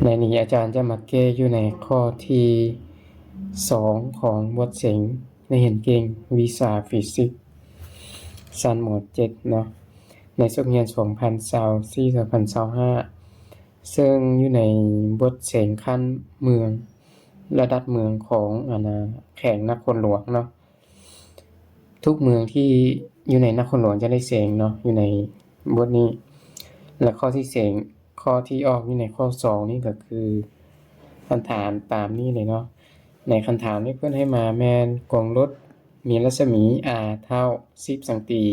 ในนี้อาจารย์จะมาแก้อยู่ในข้อที่2ของบทเสียงในเห็นเก่งวิชาฟิสิกส์ชั้นหมวด7เนาะในสุขเรียน2024-2025ซึ่งอยู่ในบทเสียงขั้นเมืองระดับเมืองของแข่งนครหลวงเนาะทุกเมืองที่อยู่ในนครหลวงจะได้เสียงเนาะอยู่ในบทนี้และข้อที่เสียงข้อที่ออกอยู่ในข้อ2นี่ก็คือคำถามตามนี้เลยเนาะในคำถามนี้เพื่อนให้มาแมนกองรถมีรัศมี r เท่า10สังตี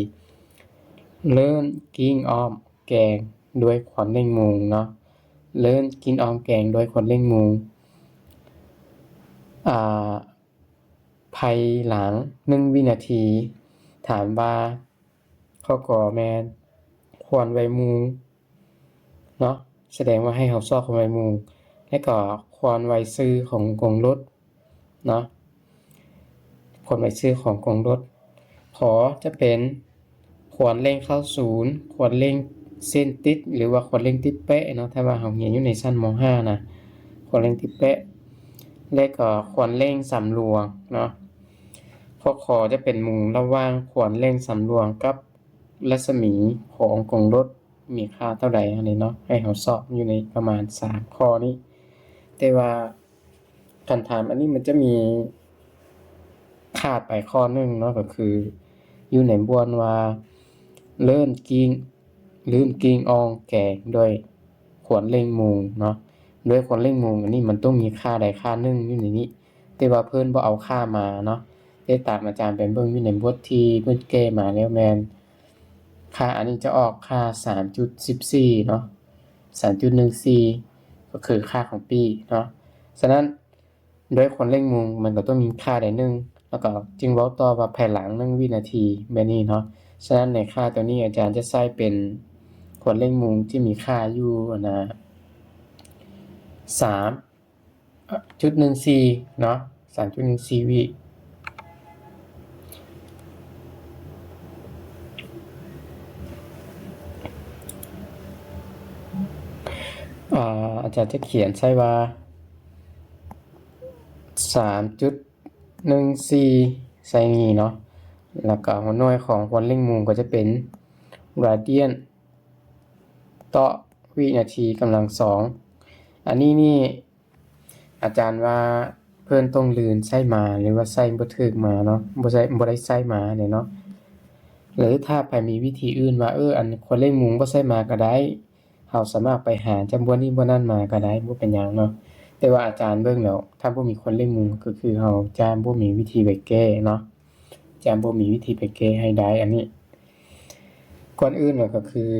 เลื่อนกิ้งอ้อมแกงด้วยขวัญเร่งมูงเนาะเลื่อนกิ้งอ้อมแกงด้วยขวัญเร่งมูงภายหลัง1วินาทีถามว่าข้อก่อแมนควรไว้มูงเนาะแสดงว่าให้เขาซอกควรไว้มูงและก็ควรไว้ซื้อของกองรถเนาะควรไว้ซื้อของกองรถขอจะเป็นควรเร่งเข้าศูนย์ควรเร่งเส้นติดหรือว่าควรเร่งติดเป๊ะเนาะถ้าว่าเขาเรียนอยู่ในชั้นม.5 นะควรเร่งติดเป๊ะและก็ควรเร่งสำรวงเนาะข้อขอจะเป็นมุมระหว่างควรเร่งสำรวงกับรัศมีของกองรถมีค่าเท่าใดอันนี้เนาะให้เขาสอบอยู่ในประมาณ3ข้อนี้แต่ว่าคำถามอันนี้มันจะมีขาดไปข้อนึงเนาะก็คืออยู่ในบวนว่าเลื่อนกิ้งอองแก่ด้วยขวนเล่งมูงเนาะด้วยขวนเล่งมูงอันนี้มันต้องมีค่าใดค่านึงอยู่ในนี้แต่ว่าเพิ่นบ่เอาค่ามาเนาะได้ตามอาจารย์ไปเบิ่งอยู่ในบทที่เพิ่นแก้มาแล้วแม่นค่าอันนี้จะออกค่า 3.14 เนาะ 3.14 ก็คือค่าของปีเนาะฉะนั้นด้วยขวนเล่งมูงมันก็ต้องมีค่าใดนึงแล้วก็จึงเว้าต่อว่าภายหลัง1วินาทีแบบนี้เนาะฉะนั้นในค่าตัวนี้อาจารย์จะใส่เป็นขวนเล่งมูงที่มีค่าอยู่3.14 เนาะ 3.14 วิอาจารย์จะเขียนใช่ว่า 3.14 ใส่นี้เนาะแล้วก็หัวหน่วยของขวนเล่งมูงก็จะเป็นราเดียนต่อวินาทีกำลัง2อันนี้นี่อาจารย์ว่าเพิ่นต้องลืนใส่มาหรือว่าใส่บ่ถูกมาเนาะบ่ได้ใส่มาเนี่ยเนาะหรือถ้าไปมีวิธีอื่นว่าอันขวนเล่งมูงบ่ใส่มาก็ได้เฮาสามารถไปหาจำนวนนี้บ่นั้นมาก็ได้บ่เป็นหยังเนาะแต่ว่าอาจารย์เบิ่งแล้วถ้าบ่มีขวนเล่งมูงก็คือเฮาจะบ่มีวิธีไปแก้เนาะจะบ่มีวิธีไปแก้ให้ได้อันนี้ก่อนอื่นก็คือ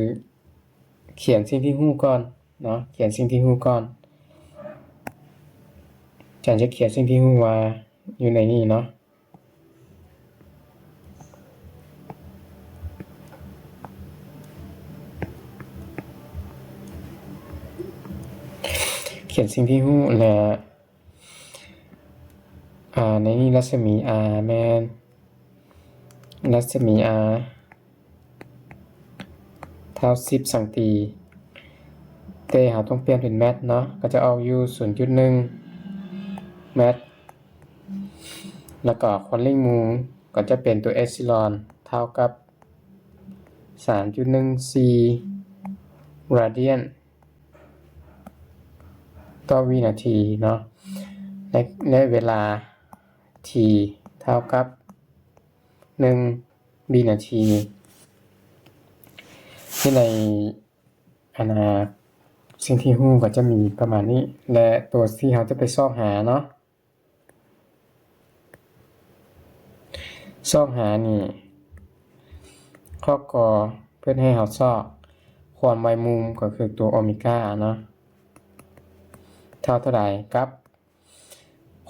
เขียนสิ่งที่ฮู้ก่อนเนาะเขียนสิ่งที่ฮู้ก่อนอาจารย์จะเขียนสิ่งที่ฮู้ว่าอยู่ในนี้เนาะเขียนสิ่งที่ฮู้และในนี้รัศมี r แม่นรัศมี r เท่า10สังตีแต่เราต้องเปลี่ยนเป็นแมตเนาะก็จะออกอยู่ 0.1 แมตแล้วก็ควอนเร่งมูงก็จะเป็นตัวเอปซิลอนเท่ากับ 3.14 ราเดียนต่อวินาทีเนาะในเวลา t เท่ากับ1วินาทีที่ในสิ่งที่ฮู้ก็จะมีประมาณนี้และตัวที่เราจะไปซอกหาเนาะซอกหานี่ข้อกอเพื่อให้เราซอกความไวมุมก็คือตัวโอเมก้าเนาะเท่าใดกับ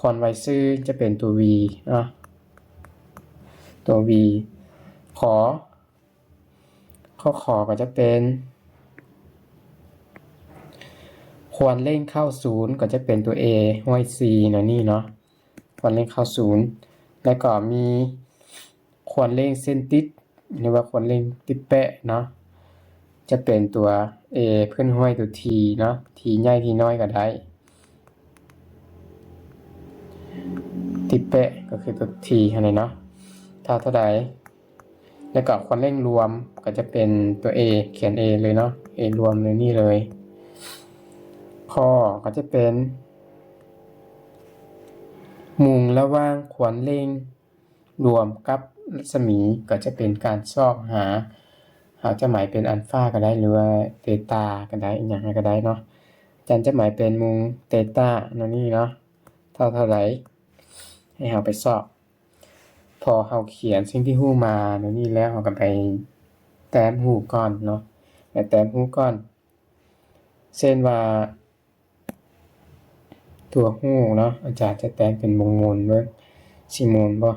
ความไวซื่อจะเป็นตัว v เนาะตัว v ข้อขอก็จะเป็นควรเร่งเข้า0ก็จะเป็นตัว a ห้อย c เนาะนี่เนาะควรเร่งเข้า0แล้วก็มีควรเร่งเส้นติดหรือว่าควรเร่งติดแปะเนาะ จะเป็นตัว A เพิ่นห้อยตัว T เนาะ T ใหญ่ T น้อยก็ได้ติเป๊ะก็คือตัว T อันนี้เนาะเท่าใดแล้วก็ควรเร่งรวมก็จะเป็นตัว A เขียน A เลยเนาะ A รวมเลยนี่เลยพอก็จะเป็นมุมระหว่างควรเร่งรวมกับรัศมีก็จะเป็นการซอกหาจะหมายเป็นอัลฟาก็ได้หรือว่าเตตาก็ได้อีกอย่างก็ได้เนาะจันจะหมายเป็นมุมเตตาเนาะนี่เนาะเท่าไหร่ให้เราไปซอกพอเราเขียนสิ่งที่ฮู้มาเนาะนี่แล้วเราก็ไปแต้มฮู้ก่อนเนาะไปแต้มฮู้ก่อนเช่นว่าตัวฮู้เนาะอาจารย์จะแต้มเป็นวงมนเบิ่งสิมนบ่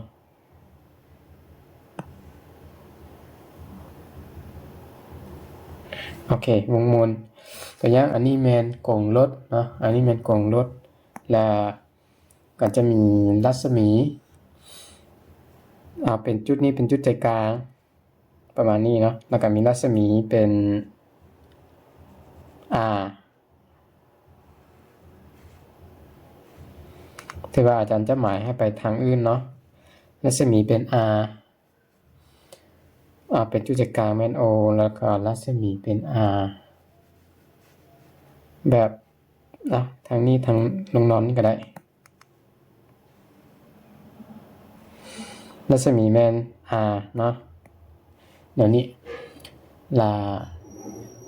โอเควงมนตัวอย่างอันนี้แม่นกงรถเนาะอันนี้แม่นกงรถและก็จะมีรัศมีเป็นจุดนี้เป็นจุดใจกลางประมาณนี้เนาะแล้วก็มีรัศมีเป็น R ถือว่าอาจารย์จะหมายให้ไปทางอื่นเนาะรัศมีเป็น R เป็นจุดใจกลางแม่น O แล้วก็รัศมีเป็น R แบบทางนี้ทางลงนอนนี่ก็ได้รัศมีแม่น R เนาะเดี๋ยวนี้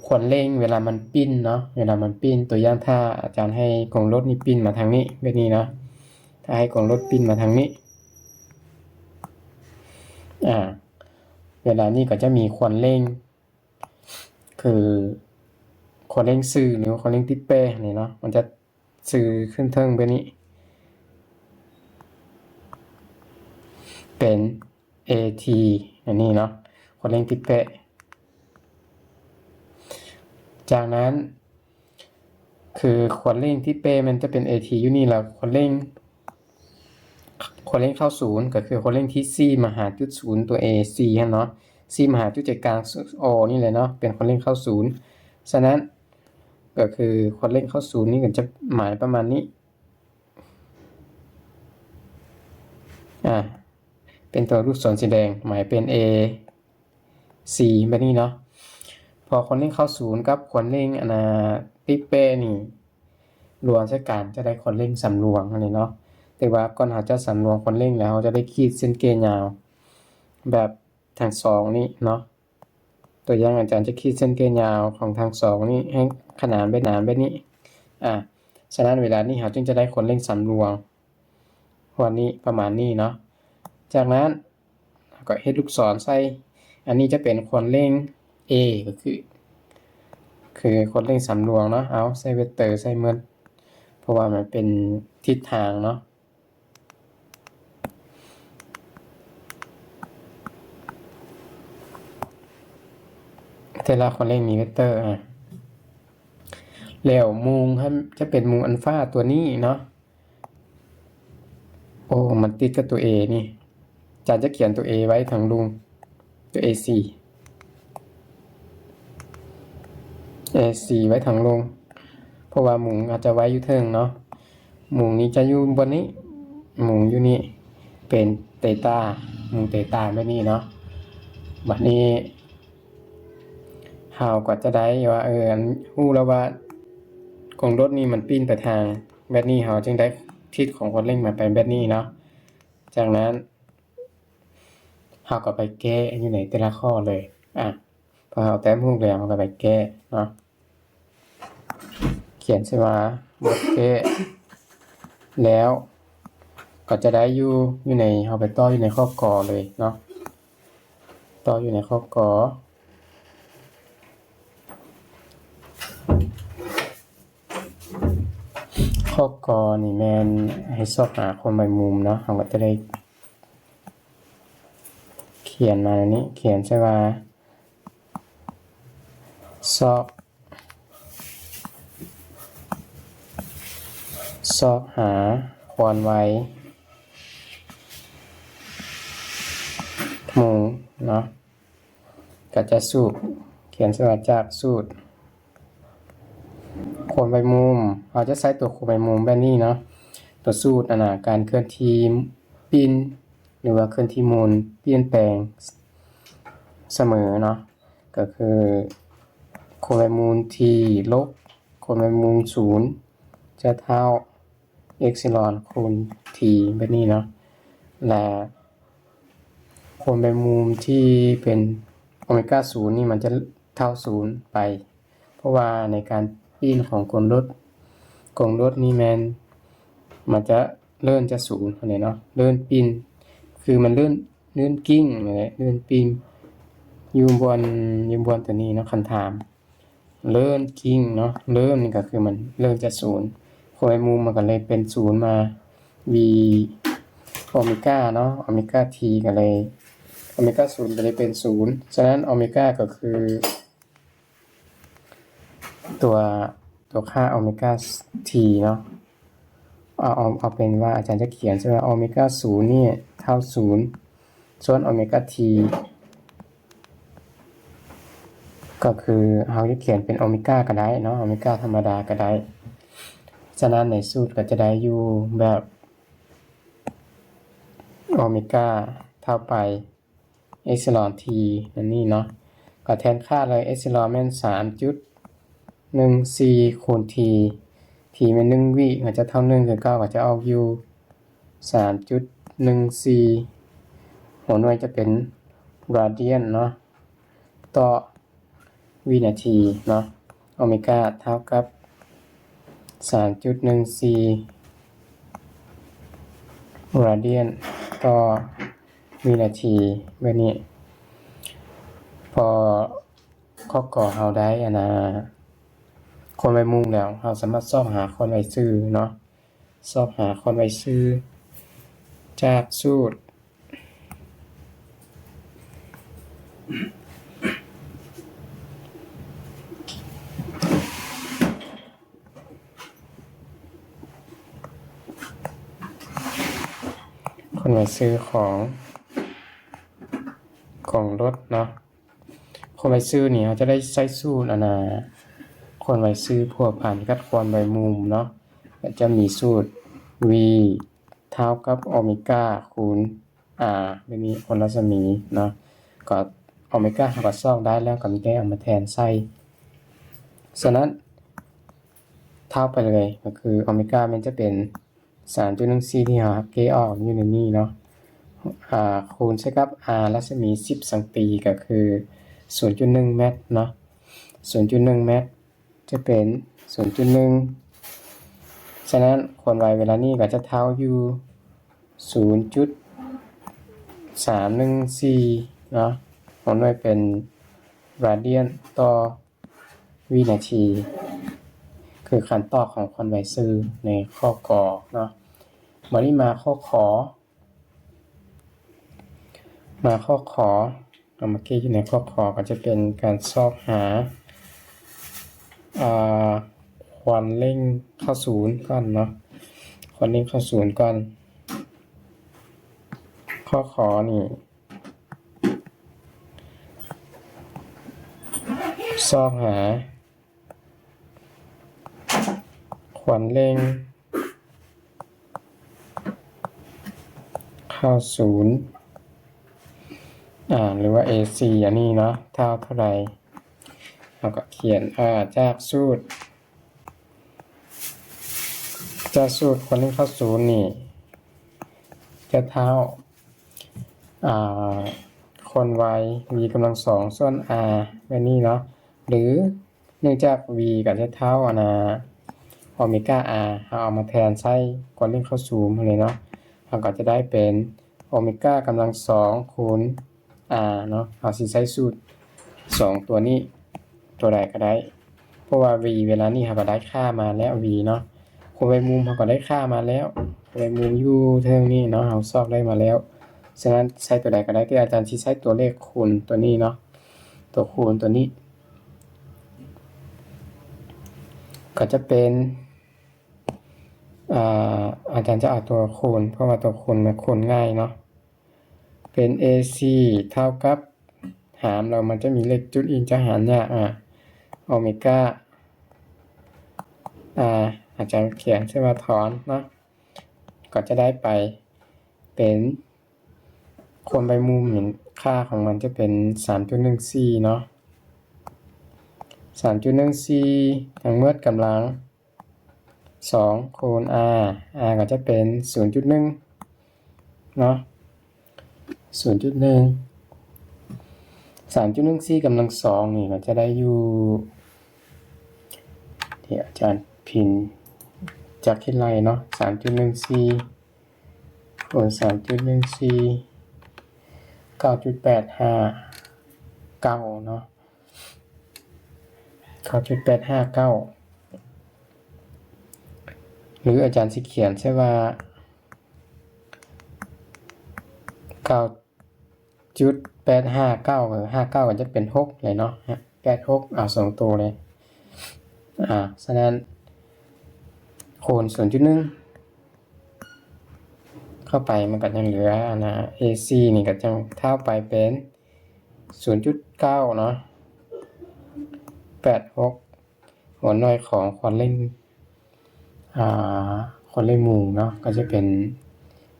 ควรเร่งเวลามันปิ้นเนาะเวลามันปิ้นตัวอย่างถ้าอาจารย์ให้กงรถนี่ปิ้นมาทางนี้แบบนี้เนาะถ้าให้กงรถปิ้นมาทางนี้เวลานี้ก็จะมีควรเร่งคือควรเร่งซื้อหรือควรเร่งติดเป้นี่เนาะมันจะซื้อขึ้นเทิงแบบนี้เป็น AT อันนี้เนาะควรเร่งติดเป้จากนั้นคือควรเร่งที่เป้มันจะเป็น AT อยู่นี่แล้วควรเร่งเข้าศูนย์ก็คือควรเร่งที่ C มาหาจุดศูนย์ตัว A C ฮะเนาะ C มาหาจุดใจกลาง O นี่เลยเนาะเป็นควรเร่งเข้าศูนย์ฉะนั้นก็คือควรเร่งเข้าศูนย์นี่ก็จะหมายประมาณนี้เป็นตัวลูกศรสีแดงหมายเป็น A C แบบนี้เนาะพอคนเร่งเข้าศูนย์กับคนเร่งติเป้นี่รวมใช้กันจะได้คนเร่งสำรวงอันนี้เนาะแต่ว่าก่อนหาจะสำรวงคนเร่งแล้วจะได้ขีดเส้นเกยาวแบบทาง2นี่เนาะตัวอย่างอาจารย์จะขีดเส้นเกยาวของทาง2นี่ให้ขนานไปแบบนี้ฉะนั้นเวลานี้เราจึงจะได้คนเร่งสำรวงวันนี้ประมาณนี้เนาะจากนั้นก็เฮ็ดลูกศรใส่อันนี้จะเป็นคนเร่ง A ก็คือคนเร่งสำรวงเนาะเอาใส่เวกเตอร์ใส่เมือนเพราะว่ามันเป็นทิศทางเนาะแต่ละคนเร่งมีเวกเตอร์แล้วมุงจะเป็นมุงอัลฟาตัวนี้เนาะโอ้มันติดกับตัว A นี่อาจารย์จะเขียนตัว A ไว้ทางลุงตัว AC ไว้ทางลงเพราะว่ามุงอาจจะไว้อยู่เทิงเนาะมุงนี้จะอยู่บนนี้มุงอยู่นี่เป็นเตต้ามุงเตต้าแบบนี้เนาะบัดนี้เฮาก็จะได้ว่าฮู้แล้วว่ากงรถนี่มันปิ้นไปทางแบบนี้เฮาจึงได้ทิศของคนเร่งมาไปแบบนี้เนาะจากนั้นเฮาก็ไปแก้อยู่ในแต่ละข้อเลยพอเฮาแต้มฮู้แล้วเฮาก็ไปแก้เนาะเขียนใช่ว่าบทแก้แล้วก็จะได้อยู่ในเฮาไปต่ออยู่ในข้อกอเลยเนาะต่ออยู่ในข้อกอนี่แม่นให้ซอกหาคนใบมุมเนาะเฮาก็จะได้เขียนมาในนี้เขียนใช่ว่าซอกหาควรไว้มุงเนาะก็จะสูบ เขียนสมการจากสูตรโคนใบมุมเราจะใช้ตัวโคนใบมุมแบบนี้เนาะตัวสูตรการเคลื่อนที่ปิ้นหรือว่าเคลื่อนที่มูลเปลี่ยนแปลงเสมอเนาะก็คือโคนใบมูลที่ลบโคนใบมูล0จะเท่าเอ็กซิลอนคูณ t แบบนี้เนาะและโคนใบมุมที่เป็นโอเมก้า0นี่มันจะเท่า0ไปเพราะว่าในการปิ้นของกลลดนี่มันจะเลื่อนจะ0เนี่ยเนาะเลื่อนปิ้นคือมันเลื่อนกิ้งเลยเลื่อนปิ้นอยู่บนตัวนี้เนาะคันถามเลื่อนกิ้งเนาะเลื่อนนี่ก็คือมันเลื่อนจะ0โคนใบมุมมันก็เลยเป็น0มา v โอเมก้าเนาะโอเมก้า t ก็เลยโอเมก้า0ก็เลยเป็น0ฉะนั้นโอเมก้าก็คือตัวค่าโอเมก้า t เนาะเอาเป็นว่าอาจารย์จะเขียนใช่ไหมโอเมก้า0นี่เท่า0ส่วนโอเมก้า t ก็คือเราจะเขียนเป็นโอเมก้าก็ได้เนาะโอเมก้าธรรมดาก็ได้ฉะนั้นในสูตรก็จะได้อยู่แบบโอเมก้าเท่าไปเอปซิลอน t นั่นนี่เนาะก็แทนค่าเลยเอปซิลอนแม่น 3.14 คูณ t t แม่น1วิก็จะเท่า1คือ9ก็จะออกอยู่ 3.14 หัวหน่วยจะเป็นราเดียนเนาะต่อวินาทีเนาะโอเมก้าเท่ากับ 3.14 ราเดียนต่อวินาทีแบบนี้พอข้อก่อเราได้คนใบมุมแล้วเราสามารถสอบหาคนใบซื่อเนาะสอบหาคนใบซื่อจากสูตรคนใบซื่อของรถเนาะคนใบซื่อนี่เราจะได้ใช้สูตรคนใบซื่อพัวพันกับคนใบมุมเนาะจะมีสูตร v เท่ากับโอเมก้าคูณ r แบบนี้คนรัศมีเนาะก็โอเมก้าเราก็ซอกได้แล้วก็มีแค่เอามาแทนใส่ฉะนั้นเท่าไปเลยก็คือโอเมก้ามันจะเป็น 3.14 ที่เราเกออกอยู่ในนี้เนาะคูณใช้กับ r รัศมี10สังตีก็คือ 0.1 เมตรเนาะ 0.1 เมตรจะเป็น 0.1 ฉะนั้นคนวัยเวลานี้ก็จะเท่าอยู่ 0.314 เนาะหัวหน่วยเป็นราเดียนต่อวินาทีคือขั้นตอนของคนวัยซื่อในข้อกอเนาะมานี่มาข้อขอเอามาเกี่ยวอยู่ในข้อขอก็จะเป็นการสอบหาความเร่งเข้าศูนย์ก่อนเนาะความเร่งเข้าศูนย์ก่อนข้อขอนี่สอบหาความเร่งเข้าศูนย์หรือว่า AC อันนี้เนาะเท่าไหร่เราก็เขียนจากสูตรความเร่งเข้าศูนย์นี่จะเท่าคนวัย v กำลัง2ส่วน r แบบนี้เนาะหรือเนื่องจาก v ก็จะเท่าโอเมก้า r เอามาแทนใช้ความเร่งเข้าศูนย์เลยเนาะเราก็จะได้เป็นโอเมก้ากำลัง2คูณ r เนาะเราสิใช้สูตร2ตัวนี้ตัวใดก็ได้เพราะว่า v เวลานี้เราก็ได้ค่ามาแล้ว v เนาะคนใบมุมเราก็ได้ค่ามาแล้วคนใบมุมอยู่เท่านี้เนาะเราสอบได้มาแล้วฉะนั้นใช้ตัวใดก็ได้ที่อาจารย์ชี้ใช้ตัวเลขคูณตัวนี้เนาะตัวคูณตัวนี้ก็จะเป็นอาจารย์จะเอาตัวคูณเพราะว่าตัวคูณมันคูณง่ายเนาะเป็น AC เท่ากับ หารเรามันจะมีเลขจุดอีกจะหารยากโอเมก้าอาจารย์เขียนใช่ว่าถอนเนาะก็จะได้ไปเป็นควรใบมุมเห็นค่าของมันจะเป็น 3.14 เนาะ 3.14 ทั้งหมดกำลัง2คูณ r ก็จะเป็น 0.1 เนาะ 0.1 3.14 กำลัง2นี่ก็จะได้อยู่ที่อาจารย์พิมพ์จากที่ไรเนาะ 3.14 คูณ 3.14 9.859 เนาะ 9.859 หรืออาจารย์สิเขียนใช่ว่า 9.859 หรือ59ก็จะเป็น6เลยเนาะ862ตัวเลยฉะนั้นคูณ 0.1 เข้าไปมันก็ยังเหลือAC นี่ก็จะเท่าไปเป็น 0.9 เนาะ86หัวหน่วยของความเร่งความเร่งมุมเนาะก็จะเป็น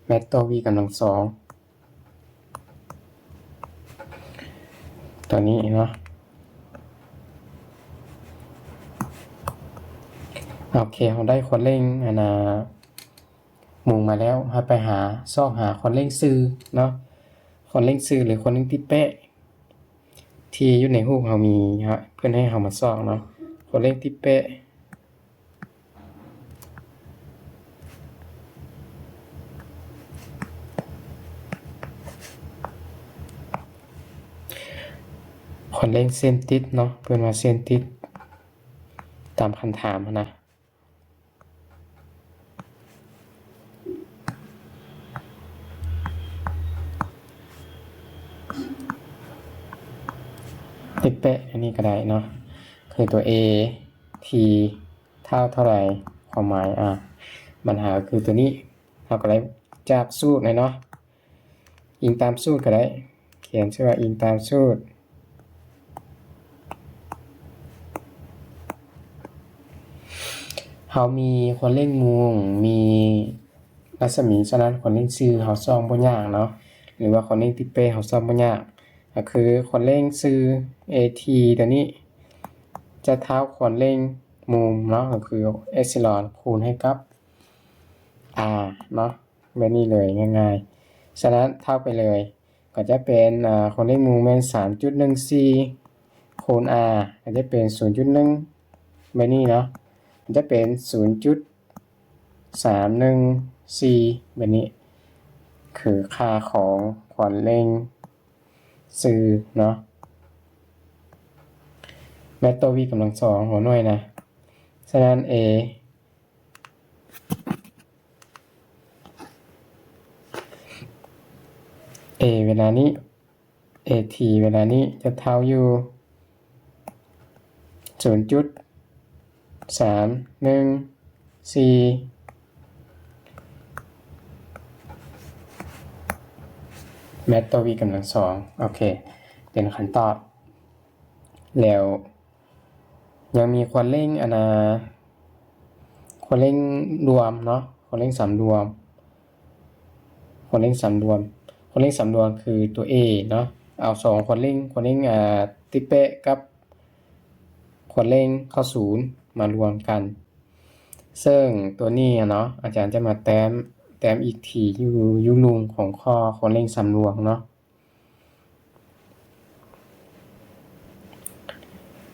เมตรต่อวิกำลัง2ตัวนี้เนาะโอเคเราได้ความเร่งมุมมาแล้วไปหาความเร่งซื่อเนาะความเร่งซื่อหรือความเร่งติดเป๊ะที่อยู่ในรูปเรามีเพื่อนให้เรามาซอกเนาะความเร่งติดเป๊ะความเร่งเส้นติดเนาะเพื่อนว่าเส้นติดตามคำถามนะติดเป๊ะอันนี้ก็ได้เนาะคือตัว A T เท่าไหร่ความหมายปัญหาคือตัวนี้เราก็ได้จากสูตรเนาะอิงตามสูตรก็ได้เขียนชื่อว่าอิงตามสูตรเขามีคนเร่งมุมมีรัศมีฉะนั้นคนเร่งซื่อเขาซ่อมบ่ยากเนาะหรือว่าคนเร่งติดเป้เขาซ่อมบ่ยากก็คือคนเร่งซื่อ AT ตัวนี้จะเท่าคนเร่งมุมเนาะก็คือเอปซิลอนคูณให้กับ r เนาะแบบนี้เลยง่ายๆฉะนั้นเท่าไปเลยก็จะเป็นคนเร่งมุมเป็น 3.14 คูณ r ก็จะเป็น 0.1 แบบนี้เนาะมันจะเป็น 0.314 แบบนี้คือค่าของความเร่งซื่อเนาะเมตรต่อวิกำลัง2หัวหน่วยนะฉะนั้น A เวลานี้ AT เวลานี้จะเท่าอยู่ 0.314 เมตรต่อวิกำลัง2โอเคเป็นคำตอบแล้วยังมีความเร่งความเร่งรวมเนาะความเร่งสามรวมความเร่งสามรวมความเร่งสามรวมคือตัว A เนาะเอา2ความเร่งติดเป๊ะกับความเร่งเข้าศูนย์มารวมกันซึ่งตัวนี้เนาะอาจารย์จะมาแต้มอีกทีอยู่ลุงของข้อความเร่งสามรวมเนาะ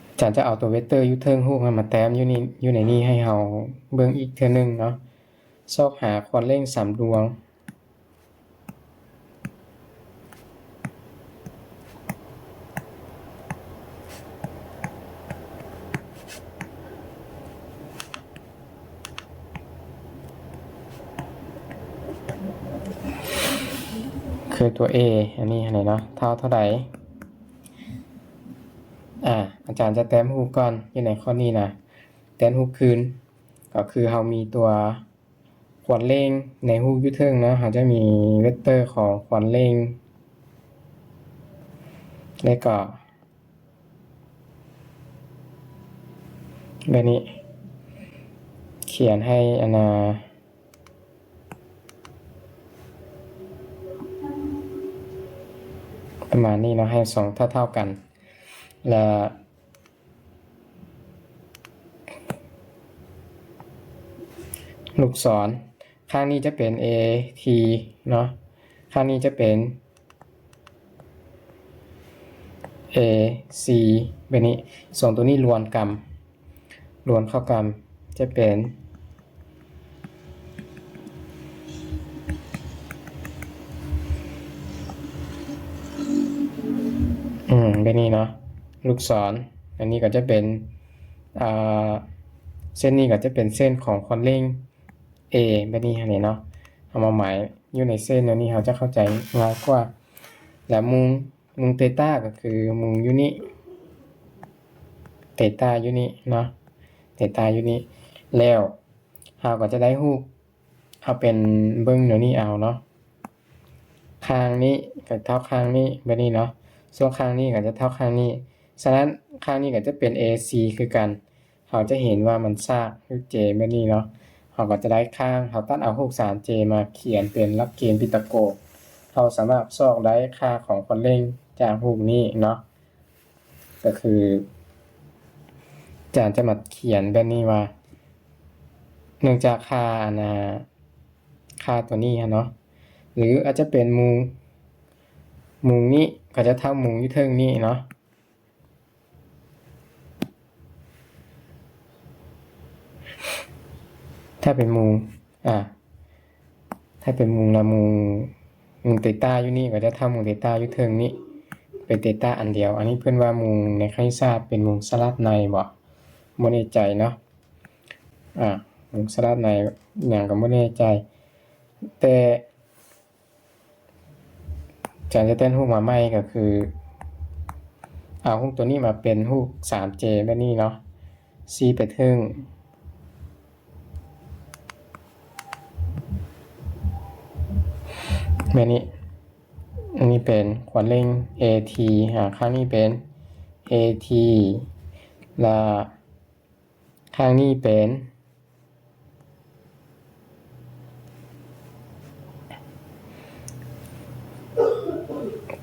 อาจารย์จะเอาตัวเวกเตอร์อยู่เทิงรูปมาแต้มอยู่ในนี้ให้เราเบิ่งอีกเทื่อนึงเนาะซอกหาความเร่งสามรวมคือตัว A อันนี้ไหนเนาะเท่าไหร่อาจารย์จะแต้มรูปก่อนอยู่ในข้อนี้นะแต้มรูปคืนก็คือเรามีตัวความเร่งในรูปอยู่เทิงเนาะเราจะมีเวกเตอร์ของความเร่ง แล้วก็แบบนี้เขียนให้ประมาณนี้เนาะให้สองเท่ากันแล้วลูกศรข้างนี้จะเป็น A T เนาะข้างนี้จะเป็น A C แบบนี้สองตัวนี้รวมเข้ากันจะเป็นแบบนี้เนาะลูกศรอันนี้ก็จะเป็นเส้นนี้ก็จะเป็นเส้นของคอนเร่ง A แบบนี้เนาะเอามาหมายอยู่ในเส้นอันนี้เราจะเข้าใจง่ายกว่าแล้วมุมเตต้าก็คือมุมอยู่นี่เตต้าอยู่นี่เนาะเตต้าอยู่นี่แล้วเราก็จะได้รูปเอาเป็นเบิ้งเดี๋ยวนี้เอาเนาะข้างนี้ก็เท่าข้างนี้แบบนี้เนาะส่วนข้างนี้ก็จะเท่าข้างนี้ฉะนั้นข้างนี้ก็จะเป็น AC คือกันเราจะเห็นว่ามันซากคือ J แบบนี้เนาะเราก็จะได้ข้างเราตัดเอารูป 3J มาเขียนเป็นหลักเกณฑ์พีทาโกรัสเราสามารถซอกได้ค่าของคนเร่งจากรูปนี้เนาะก็คืออาจารย์จะมาเขียนแบบนี้ว่าเนื่องจากค่าตัวนี้เนาะหรืออาจจะเป็นมุมนี้ก็จะเท่ามุมที่เทิงนี้เนาะถ้าเป็นมุมถ้าเป็นมุมละมุมเตต้าอยู่นี่ก็จะเท่ามุมเตต้าอยู่เทิงนี้เป็นเตต้าอันเดียวอันนี้เพื่อนว่ามุมในคณิตศาสตร์เป็นมุมสลับในบ่แน่ใจเนาะมุมสลับในอย่างก็ไม่แน่ใจแต่อาจารย์จะเต้นรูปมาใหม่ก็คือเอารูปตัวนี้มาเป็นรูป 3J แบบนี้เนาะ C ไปถึงแบบนี้อันนี้เป็นขวัญเร่ง AT ข้างนี้เป็น AT และข้างนี้เป็น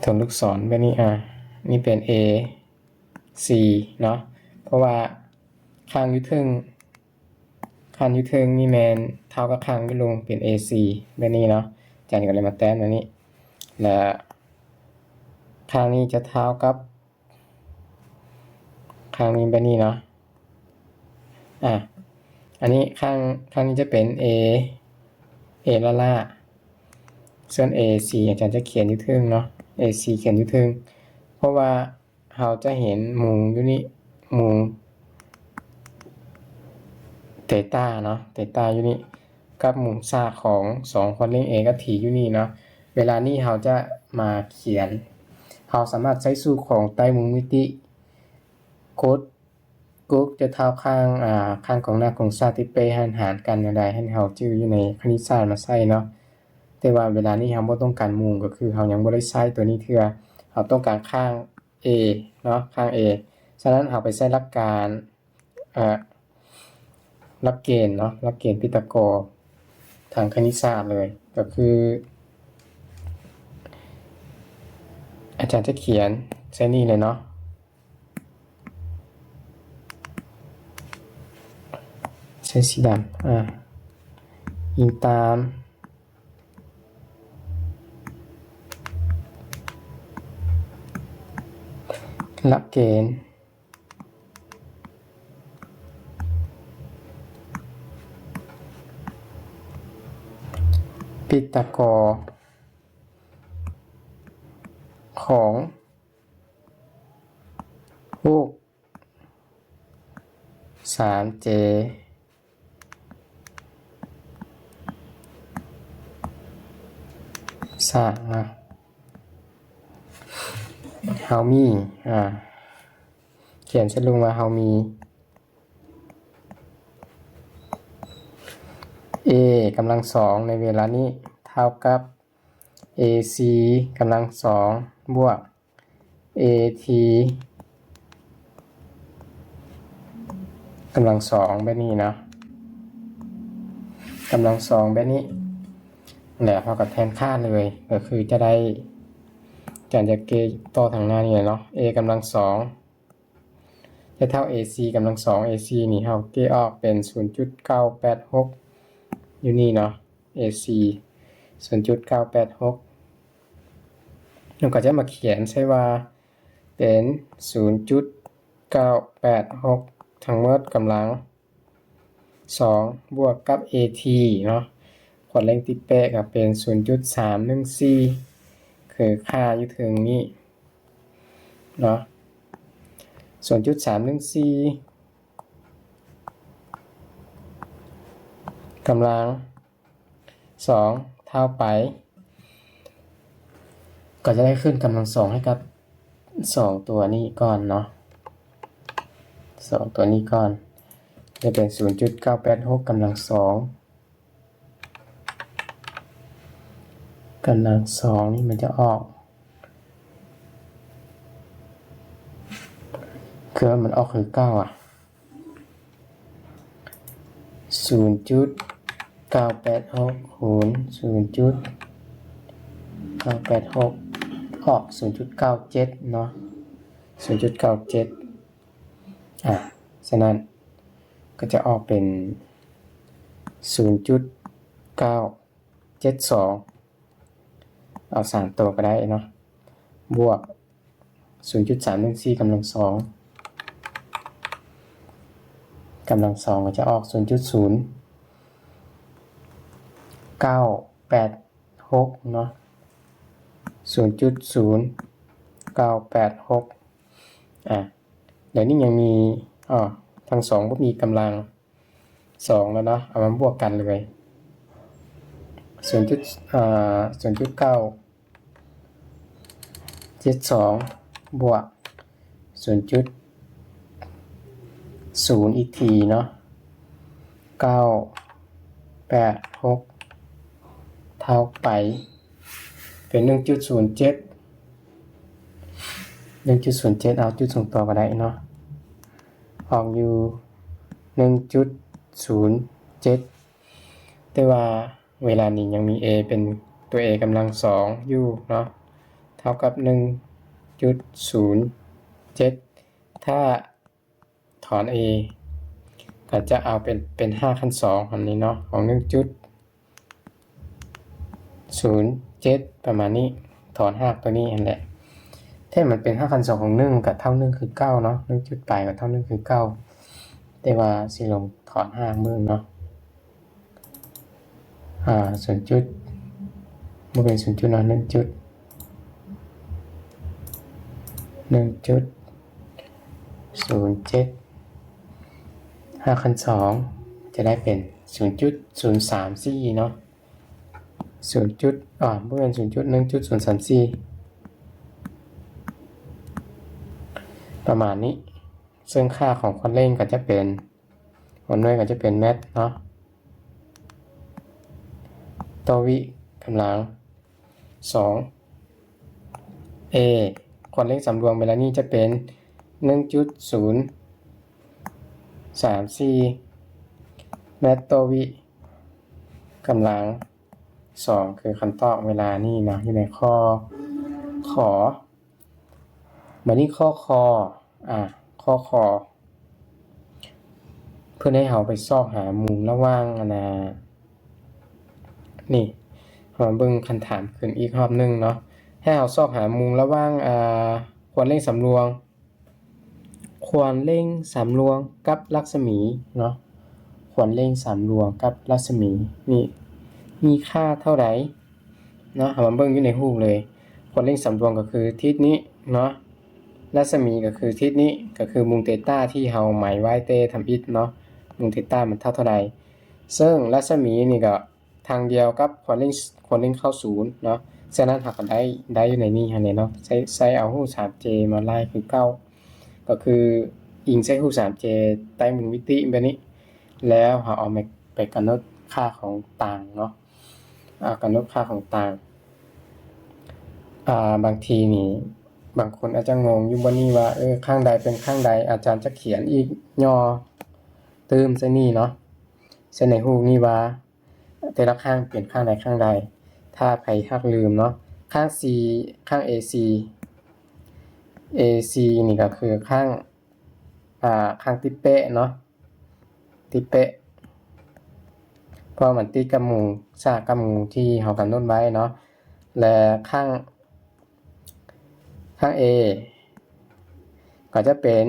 ถนลูกศรแบบนี้นี่เป็น A C เนาะเพราะว่าข้างยุทธึงนี่แมนเท่ากับข้างยุลงเป็น AC แบบนี้เนาะอาจารย์ก็เลยมาแต้มแบบนี้และข้างนี้จะเท่ากับข้างนี้แบบนี้เนาะอันนี้ข้างนี้จะเป็น A ล่าส่วน AC อาจารย์จะเขียนอยู่ทึ่งเนาะ AC เขียนอยู่ทึ่งเพราะว่าเราจะเห็นมุมอยู่นี่มุมเตต้าเนาะเตต้าอยู่นี่กับมุมซากของ2คนเร่ง A กับ T อยู่นี่เนาะเวลานี้เราจะมาเขียนเราสามารถใช้สูตรของไตรมุมมิติโค้ดจะเท่าข้างของหน้าของซาที่ไปหารกันได้ให้เราจื้ออยู่ในคณิตศาสตร์มาใช้เนาะแต่ว่าเวลานี้เราบ่ต้องการมุมก็คือเรายังบ่ได้ใช้ตัวนี้เทื่อเราต้องการข้าง A เนาะข้าง A ฉะนั้นเราไปใช้หลักการหลักเกณฑ์เนาะหลักเกณฑ์พีทาโกรัสทางคณิตศาสตร์เลยก็คืออาจารย์จะเขียนใช้นี่เลยเนาะใช้สีดำอิงตามหลักเกณฑ์พีทาโกรัสของรูป 3J สร้างเฮามีเขียนเส้นลงมาเฮามี A กำลังสองในเวลานี้เท่ากับ AC กำลังสองบวก at กำลังสองแบบนี้นะกำลังสองแบบนี้แล้วเราก็แทนค่าเลยก็คือจะได้จะเกต่อทางหน้านี่เนาะ a กำลังสองจะเท่า ac กำลังสอง ac นี่เราเกออกเป็น 0.986 อยู่นี่เนาะ ac 0.986 เราก็จะมาเขียนใช่ว่าเป็น 0.986 ทั้งหมดกำลัง2บวกกับ at เนาะขวดเร่งติดเป๊ะก็เป็น 0.314 คือค่าอยู่ถึงนี้เนาะ 0.314 กำลัง2เท่าไปก็จะได้ขึ้นกำลัง2ให้กับ2ตัวนี้ก่อนเนาะ2ตัวนี้ก่อนจะเป็น 0.986 กำลัง2กำลัง2นี่มันจะออกคือมันออกคือ9อ่ะ 0.986 คูณ 0.986 ออก 0.97 เนาะ 0.97 ฉะนั้นก็จะออกเป็น 0.972 เอา3ตัวก็ได้เนาะบวก 0.314 กำลัง2ก็จะออก 0.0986 เนาะ 0.0986 เดี๋ยวนี้ยังมีทั้ง2ก็มีกำลัง2แล้วเนาะเอามาบวกกันเลย0.972 บวก 0.0 อีกทีเนาะ986 เท่าไปเป็น 1.07 เอาจุดส่งต่อก็ได้เนาะออกอยู่ 1.07 แต่ว่าเวลานี้ยังมี a เป็นตัว a กำลัง2อยู่เนาะเท่ากับ 1.07 ถ้าถอน a ก็จะเอาเป็น5ขั้น2อันนี้เนาะของ 1.07 ประมาณนี้ถอน5ตัวนี้อันแหละถ้ามันเป็น5ขั้น2ของ1กับเท่า1คือ9เนาะ1จุดปลายกับเท่า1คือ9แต่ว่าสิลงถอน5มือเนาะ0จุดบ่เป็น0จุดเนาะ1จุด1.07 5ขั้น2จะได้เป็น 0.034 เนาะบ่เป็น 0.1.034 ประมาณนี้ซึ่งค่าของควอนเร่งก็จะเป็นหน่วยก็จะเป็นเมตรเนาะต่อวิกำลัง2 a ควอนเร่งสำรวมเวลานี้จะเป็น 1.034 เมตรต่อวิกำลัง2คือคำตอบเวลานี่นะอยู่ในข้อขอมานี่ข้อคอเพื่อให้เราไปซอกหามุมระหว่างนี่เราเบิ่งคำถามขึ้นอีกรอบนึงเนาะให้เราซอกหามุมระหว่างควรเร่งสำรวมกับรัศมีเนาะควรเร่งสำรวมกับรัศมีนี่มีค่าเท่าไหร่เนาะเราเบิ่งอยู่ในรูปเลยควรเร่งสำรวมก็คือทิศนี้เนาะรัศมีก็คือทิศนี้ก็คือมุมเทต้าที่เราหมายไว้เตทำอิฐเนาะมุมเทต้ามันเท่าใดซึ่งรัศมีนี่ก็ทางเดียวกับควรเร่งเข้า0เนาะฉะนั้นหากได้อยู่ในนี้เนาะใช้เอารูป 3J มาไล่คือเก่าก็คืออิงใช้รูป 3J ใต้มุมมิติแบบนี้แล้วเราเอาไปกำหนดค่าของต่างเนาะกำหนดค่าของต่างบางทีนี่ บางคนอาจจะงงอยู่บ่นี้ว่าข้างใดเป็นข้างใดอาจารย์จะเขียนอีกย่อเติมใส่นี่เนาะใส่ในรูปนี้ว่าแต่ละข้างเป็นข้างใดข้างใดถ้าใครฮักลืมเนาะข้าง C ข้าง AC นี่ก็คือข้างข้างติดเป๊ะเนาะติดเป๊ะเพราะมันติดกับมุมฉากกับมุมที่เฮากำหนดไว้เนาะและข้าง A ก็จะเป็น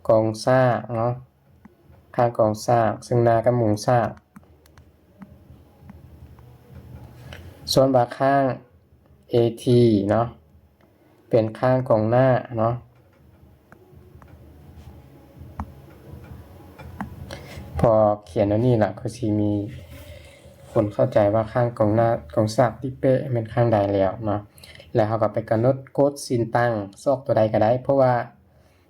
กองซากเนาะข้างกองซากซึ่งหน้ากับมุมซากส่วนบางข้าง AT เนาะเป็นข้างกองหน้าเนาะพอเขียนแล้วนี่แหละคือสิมีคนเข้าใจว่าข้างกองหน้ากองซากที่เป๊ะเป็นข้างใดแล้วเนาะแล้วเขาก็ไปกำหนดโค้ดสินตั้งซอกตัวใดก็ได้เพราะว่า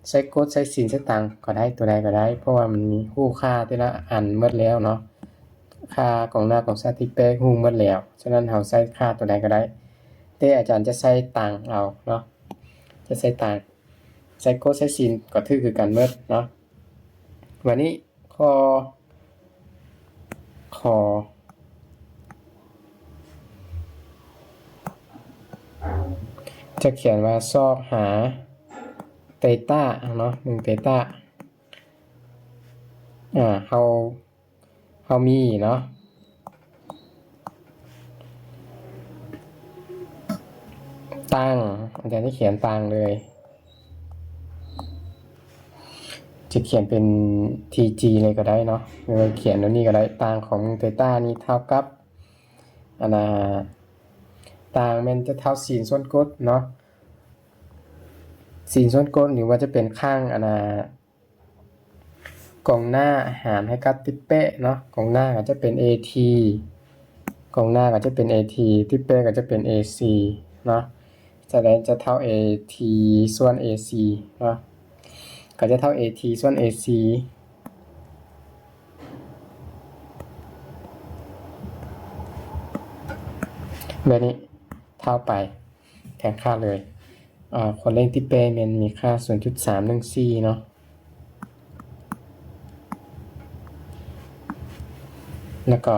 ใช้โค้ดใช้สินใช้ตังก็ได้ตัวใดก็ได้เพราะว่ามันมีคู่ค่าแต่ละอันหมดแล้วเนาะค่ากองหน้ากองซากที่เป๊ะฮู้หมดแล้วฉะนั้นเราใช้ค่าตัวใดก็ได้แต่อาจารย์จะใช้ตังเอาเนาะจะใช้ตังใช้โค้ดใช้สินก็คือกันหมดเนาะวันนี้ขอจะเขียนว่าซอกหาเตต้าเนาะ1เตต้าเฮามีเนาะตั้งอาจารย์จะเขียนตั้งเลยจะเขียนเป็น TG เลยก็ได้เนาะหรือเขียนแล้วนี่ก็ได้ตั้งของเตต้านี่เท่ากับต่างมันจะเท่าศีลส่วนกฎเนาะศีลส่วนกฎหรือว่าจะเป็นข้างกองหน้าหารให้กับติปเป้เนาะกองหน้าก็จะเป็น AT กองหน้าก็จะเป็น AT ติปเป้ก็จะเป็น AC เนาะจะเท่า AT ส่วน AC เนาะก็จะเท่า AT ส่วน AC แบบนี้เท่าไปแทนค่าเลยคนเล่นติปเป้มันมีค่า 0.314 เนาะแล้วก็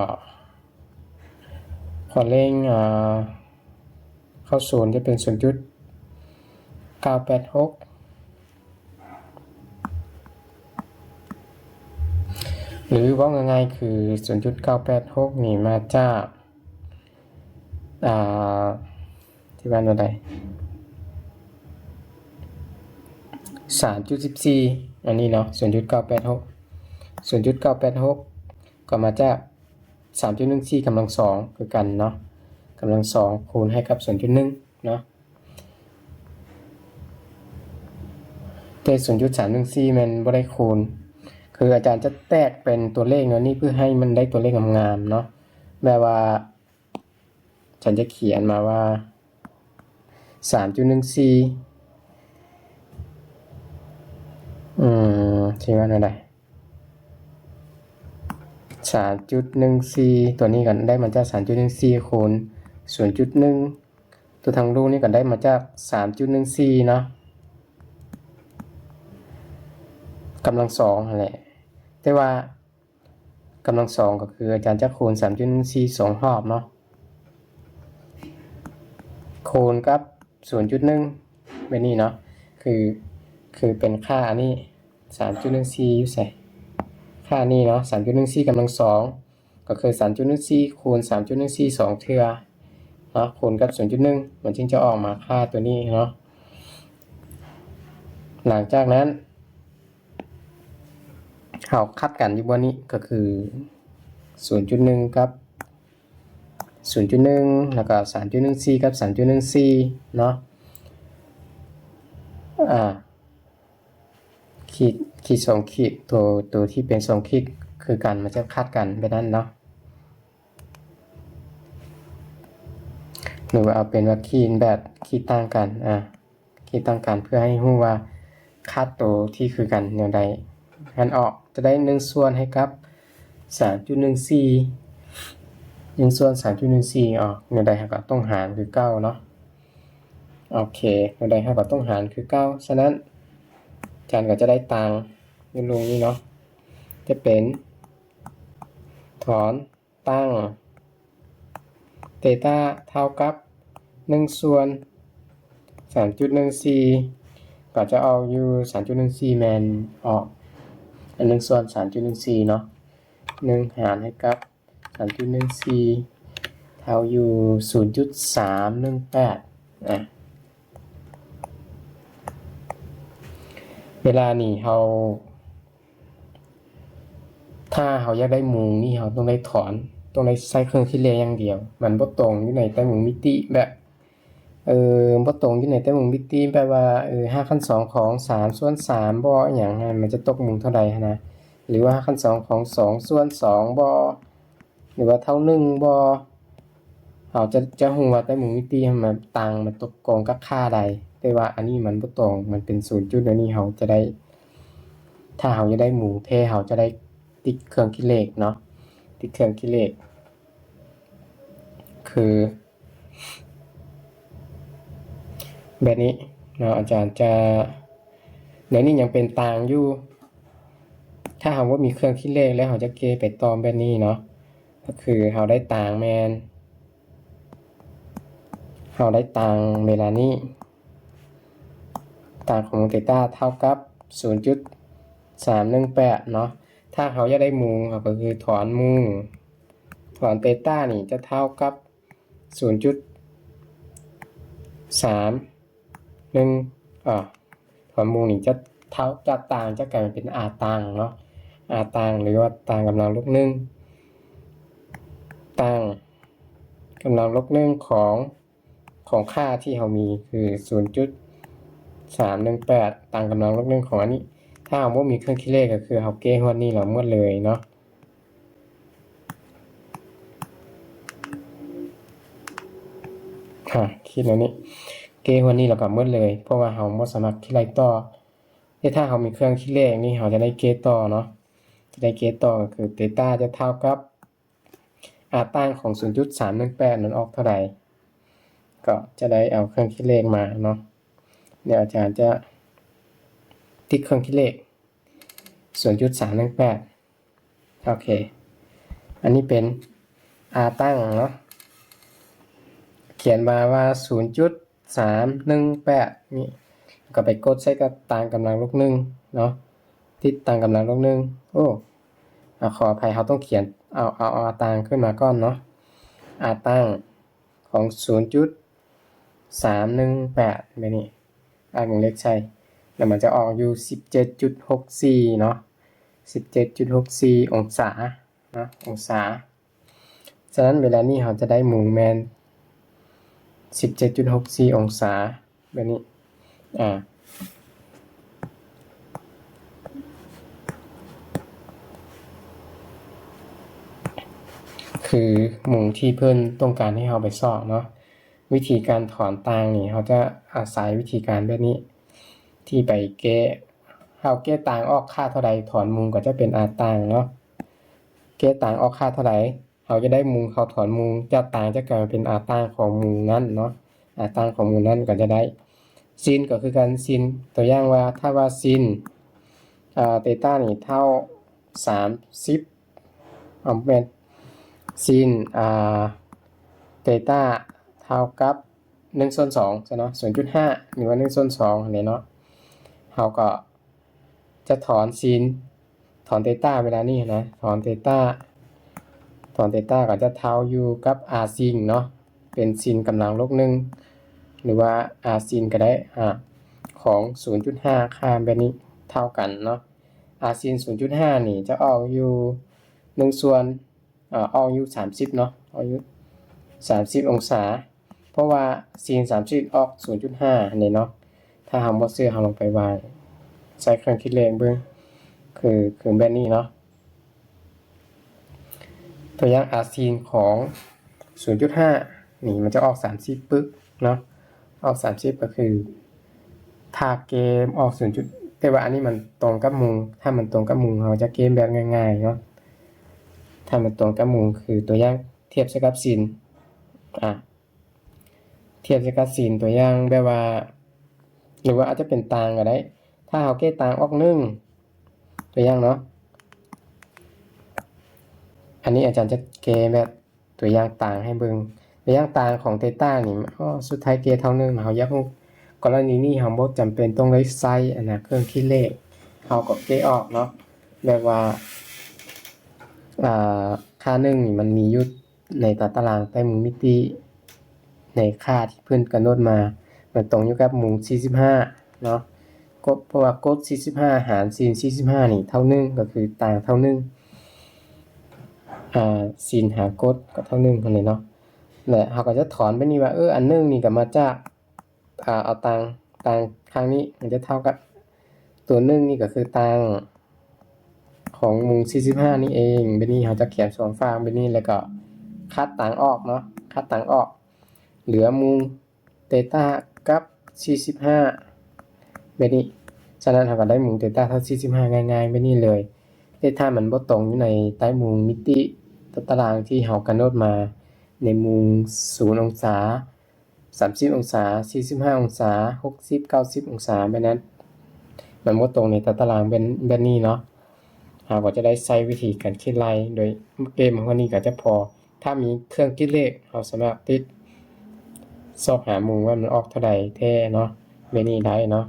พอเร่งเข้าศูนย์จะเป็น 0.986 หรือว่าง่ายๆคือ 0.986 นี่มาจากที่บ้านอะไร 3.14 อันนี้เนาะ 0.986 0.986 ก็มาจาก 3.14 กำลังสองคือกันเนาะกำลังสองคูณให้กับ 0.1 เนาะแต่ 0.314 มันบ่ได้คูณคืออาจารย์จะแตกเป็นตัวเลขเนาะนี่เพื่อให้มันได้ตัวเลขงามๆเนาะแบบว่าฉันจะเขียนมาว่า 3.14 ที่ว่าอะไร 3.14 ตัวนี้กันได้มาจาก 3.14 คูณ 0.1 ตัวทางรูนี่กันได้มาจาก 3.14 เนาะกำลังสองนั่นแหละแต่ว่ากำลังสองก็คืออาจารย์จะคูณ 3.14 2 รอบเนาะคูณกับ 0.1 แบบนี้เนาะคือเป็นค่าอันนี้ 3.14 อยู่ใส่ค่านี้เนาะ 3.14 กำลังสองก็คือ 3.14 คูณ 3.14 2 เทื่อเนาะคูณกับ 0.1 มันจึงจะออกมาค่าตัวนี้เนาะหลังจากนั้นเขาคัดกันอยู่บนนี้ก็คือ 0.1 กับ 0.1 แล้วก็ 3.14 กับ 3.14 เนาะขีด2ขีดตัวที่เป็น2ขีดคือกันมันจะคัดกันไปนั้นเนาะหรือว่าเอาเป็นว่าขีดแบบขีดต่างกันขีดต่างกันเพื่อให้รู้ว่าคัดตัวที่คือกันอย่างใดหันออกจะได้1ส่วนให้กับ 3.14 1ส่วน 3.14 ออกอย่างใดก็ต้องหารคือ9เนาะ โอเคเมื่อใดเราก็ต้องหารคือเก้าฉะนั้นอาจารย์ก็จะได้ตังอยู่ลงนี้เนาะจะเป็นถอนตั้งเตต้าเท่ากับ1ส่วน 3.14 ก็จะเอาอยู่ 3.14 แมนออกอัน1ส่วน 3.14 เนาะ1หารให้กับ 3.14 เท่าอยู่ 0.318 เวลานี่ถ้าเราอยากได้มุมนี่เราต้องได้ถอนต้องได้ใช้เครื่องคิดเลขอย่างเดียวมันบ่ตรงอยู่ในแต่มุมมิติแบบบ่ตรงอยู่ในแต่มุมมิติแปลว่า5คัน2ของ3ส่วน3บ่อิหยังมันจะตกมุมเท่าใดหั้นนะหรือว่า5คัน2ของ2ส่วน2บ่หรือว่าเท่า1บ่เราจะฮู้ว่าแต่มุมมิติมันต่างมันตกกงกับค่าใดแต่ว่าอันนี้มันบ่ตรงมันเป็น0จุดอันนี้เราจะได้ถ้าเราจะได้มุมแท้เราจะได้ติดเครื่องคิดเลขเนาะติดเครื่องคิดเลขคือแบบนี้เนาะอาจารย์จะเดี๋ยวนี้ยังเป็นต่างอยู่ถ้าเราว่ามีเครื่องคิดเลขแล้วเราจะเกไปตอมแบบนี้เนาะก็คือเราได้ต่างแมนเราได้ต่างเวลานี้ต่างของเทต้าเท่ากับ 0.318 เนาะถ้าเขาจะได้มูก็คือถอนมูถอนเทต้านี่จะเท่ากับ 0.31 ถอนมูนี่จะเท่าจะต่างจะกลายเป็นต่างเนาะต่างหรือว่าต่างกำลังลบ1ต่างกำลังลบ1ของค่าที่เรามีคือ 0.318 ต่างกำลังลบ1ของอันนี้ถ้าเราบ่มีเครื่องคิดเลขก็คือเราเก้ฮอดนี้เราหมดเลยเนาะคิดแล้วนี่เก้ฮอดนี้เราก็หมดเลยเพราะว่าเราบ่สามารถคิดไรต่อแต่ถ้าเรามีเครื่องคิดเลขนี่เราจะได้เก้ต่อเนาะจะได้เก้ต่อก็คือเทต้าจะเท่ากับต่างของ 0.318 นั้นออกเท่าใดก็จะได้เอาเครื่องคิดเลขมาเนาะเดี๋ยวอาจารย์จะติดเครื่องคิดเลข 0.318 โอเคอันนี้เป็นตั้งเนาะเขียนมาว่า 0.318 นี่ก็ไปกดใส่กับต่างกำลังลบ1เนาะติดต่างกำลังลบ1ขออภัยเราต้องเขียนเอาต่างขึ้นมาก่อนเนาะตั้งของ 0.318 แบบนี้วงเล็บใช่แล้วมันจะออกอยู่ 17.64 เนาะ 17.64 องศาเนาะองศาฉะนั้นเวลานี้เราจะได้มุมแมน 17.64 องศาแบบนี้คือมุมที่เพิ่นต้องการให้เราไปสอบเนาะวิธีการถอนต่างนี่เขาจะอาศัยวิธีการแบบนี้ที่ไปแก้เราแก้ต่างออกค่าเท่าใดถอนมุมก็จะเป็นต่างเนาะแก้ต่างออกค่าเท่าใดเราจะได้มุมเขาถอนมุมจากต่างจะกลายเป็นต่างของมุมนั้นเนาะต่างของมุมนั้นก็จะได้ซินก็คือการซินตัวอย่างว่าถ้าว่าซินเทต้านี่เท่า30เป็นซินเทต้าเท่ากับ1ส่วน2ใช่เนาะ 0.5 หรือว่า1ส่วน2นี่เนาะเราก็จะถอนซินถอนเทต้าเวลานี้นะถอนเทต้าก็จะเท่าอยู่กับซินเนาะเป็นซินกำลังลบ1หรือว่าซินก็ได้ของ 0.5 ค่าแบบนี้เท่ากันเนาะซิน 0.5 นี่จะออกอยู่1ส่วนออกอยู่30เนาะออกอยู่30องศาเพราะว่าซีน30ออก 0.5 นี่เนาะถ้าเราบ่ซื้อเราลงไปวางใช้เครื่องคิดเลขเบิ่งคือแบบนี้เนาะตัวอย่างซีนของ 0.5 นี่มันจะออก30ปึ๊กเนาะออก30ก็คือถ้าเกมออก0แต่ว่าอันนี้มันตรงกับมุมถ้ามันตรงกับมุมเราจะเกมแบบง่ายๆเนาะถ้ามันตรงกับมุมคือตัวอย่างเทียบกับซิน เทียบกับศีลตัวอย่างแบบว่าหรือว่าอาจจะเป็นตางก็ได้ถ้าเฮาแก้ตางออก1ตัวอย่างเนาะอันนี้อาจารย์จะแก้แบบตัวอย่างตางให้เบิ่งตัวอย่างตางของเทต้านี่สุดท้ายแก้เท่า1เฮาอยากรู้กรณีนี้เฮาบ่จำเป็นต้องได้ใช้เครื่องคิดเลขเฮาก็แก้ออกเนาะแบบว่าค่า1นี่มันมีอยู่ในตารางใต้มุมมิติในค่าที่เพิ่นกำหนดมามันตรงอยู่กับมุม45เนาะก็เพราะว่ากฎ45หารsin 45นี่เท่า1ก็คือต่างเท่า1sin หารกฎก็เท่า1เท่านี้เนาะและเฮาก็จะถอนไปนี่ว่าอัน1นี่ก็มาจากเอาต่างข้างนี้มันจะเท่ากับตัว1นี่ก็คือต่างของมุม45นี่เองบัดนี้เฮาจะเขียน2ฝั่งบัดนี้แล้วก็คัดต่างออกเนาะคัดต่างออกเหลือมุมเทต้ากับ45แบบนี้ฉะนั้นเราก็ได้มุมเทต้าเท่า45ง่ายๆแบบนี้เลยเทต้ามันบ่ตรงอยู่ในใต้มุมมิติตารางที่เรากำหนดมาในมุม0องศา30องศา45องศา60 90องศาแบบนั้นมันบ่ตรงในตารางเป็นแบบนี้เนาะเราก็จะได้ใช้วิธีการคิดไล่โดยเกมของนี้ก็จะพอถ้ามีเครื่องคิดเลขเราสามารถติดซอกหามุมว่ามันออกเท่าใดแท้เนาะแบบนี้ได้เนาะ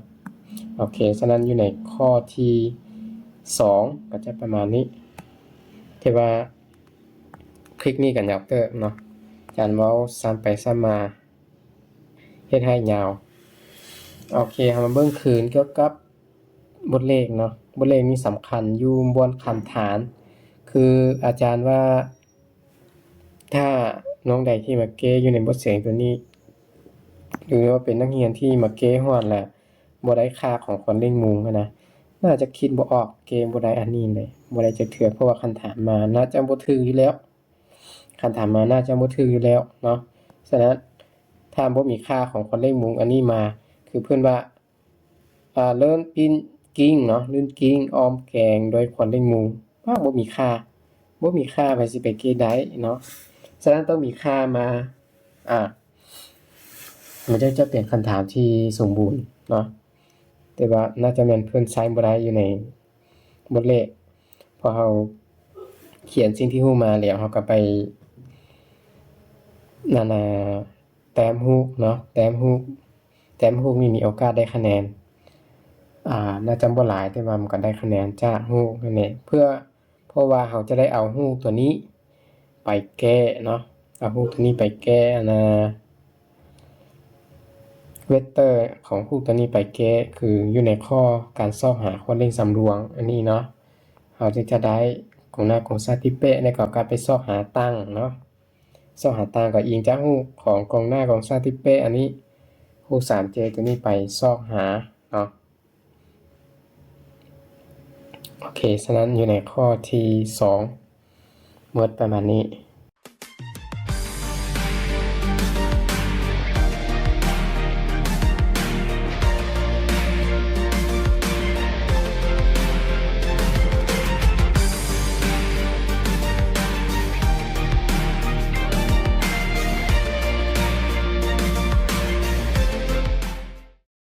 โอเคฉะนั้นอยู่ในข้อที่2ก็จะประมาณนี้ที่ว่าคลิกนี้กันยาวเตอร์เนาะอาจารย์เว้าซ้ำไปซ้ำมาเฮ็ดให้ยาวโอเคเฮามาเบิ่งคืนเกี่ยวกับบทเลขเนาะบทเลขนี้สำคัญอยู่บนคำฐานคืออาจารย์ว่าถ้าน้องใดที่มาเก้อยู่ในบทเสียงตัวนี้หรือว่าเป็นนักเรียนที่มาเก้ฮอดแล้วบ่ได้ค่าของคนเล่งมุงนะน่าจะคิดบ่ออกเกมบ่ได้อันนี้เลยบ่ได้จักเทื่อเพราะว่าคันถามมาน่าจะบ่ถูกอยู่แล้วคันถามมาน่าจะบ่ถูกอยู่แล้วเนาะฉะนั้นถ้าบ่มีค่าของคนเล่งมุงอันนี้มาคือเพิ่นว่าเลิ่นปิ้นกิ้งเนาะลื่นกิ้งออมแกงโดยคนเล่งมุงบ่มีค่าไปสิไปเกได้เนาะฉะนั้นต้องมีค่ามามันจะเป็นคำถามที่สมบูรณ์เนาะแต่ว่าน่าจะแม่นเพิ่นใช้บ่ได้อยู่ในบทเลขพอเราเขียนสิ่งที่รู้มาแล้วเราก็ไปแต้มรูปเนาะแต้มรูปนี่มีโอกาสได้คะแนนน่าจะบ่หลายแต่ว่ามันก็ได้คะแนนจากรูปนั่นแหละเพราะว่าเราจะได้เอารูปตัวนี้ไปแก้เนาะเอารูปตัวนี้ไปแก้เวกเตอร์ของรูปตัวนี้ไปแก้คืออยู่ในข้อการซอกหาคนเล่นสำรวงอันนี้เนาะเราจะได้ของหน้าของซาติเปะในการไปซอกหาตั้งเนาะซอกหาตั้งก็อิงจากรูปของกองหน้าของซาติเปะอันนี้รูป 3J ตัวนี้ไปซอกหาเนาะโอเคฉะนั้นอยู่ในข้อที่2หมดประมาณนี้